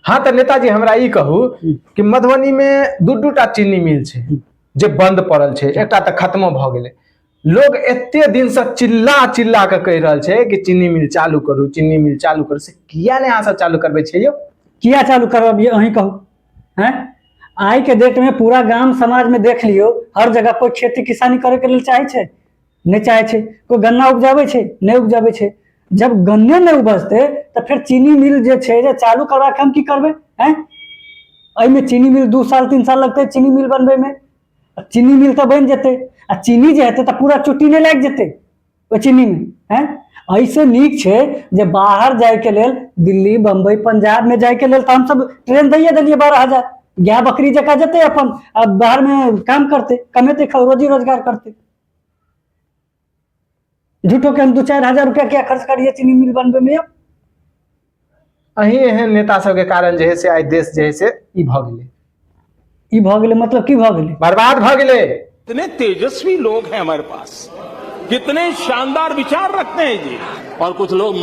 हाँ तो नेताजी हमरा ई कहू कि मधुबनी में दू टा चीनी मिल छै जे बंद पड़ल छै, एकटा तो खत्म भ गेलै। लोग एते दिन से चिल्ला चिल्ला के कह रहल छै कि चीनी मिल चालू करू, चीनी मिल चालू करू, से किया नहीं अहाँ सब चालू करबे छियै यौ? किया चालू करबिए अहीं कहू हैं? आई के डेट में पूरा गांव समाज में देख लियो, हर जगह कोई खेती किसानी करे के लिए चाहे छे नहीं चाहे छे, कोई गन्ना उपजाबे छे नहीं उपजाबे छे। जब गन्ने नहीं उपजते तो फिर चीनी मिल जे छे जे चालू करवा के हम की करबे हैं? एहि में चीनी मिल 2 साल 3 साल लगते चीनी मिल बनबे में। चीनी मिल तो बन जेते आ चीनी जे हेते तो पूरा चुट्टी नहीं लाग जेते ओ चीनी में हैं? ऐसे नीक छे जे बाहर जाए के लेल दिल्ली बम्बई पंजाब में जाए के लेल तो हम सब ट्रेन दैये देलिए 12,000, गाय बकरी जका जते अपन बाहर में काम करते, कमेते, रोजी रोजगार करते। झूठो के हम 2-4 हजार रुपया क्या खर्च करिए चीनी मिल बनबे में? अही एहन नेता सब के कारण जे है से आई देश जे है से ई भ गेलै। ई भ गेलै मतलब की भ गेलै? बर्बाद भ गेलै। कितने तेजस्वी लोग हैं हमारे पास, कितने शानदार विचार रखते हैं जी। और कुछ लोग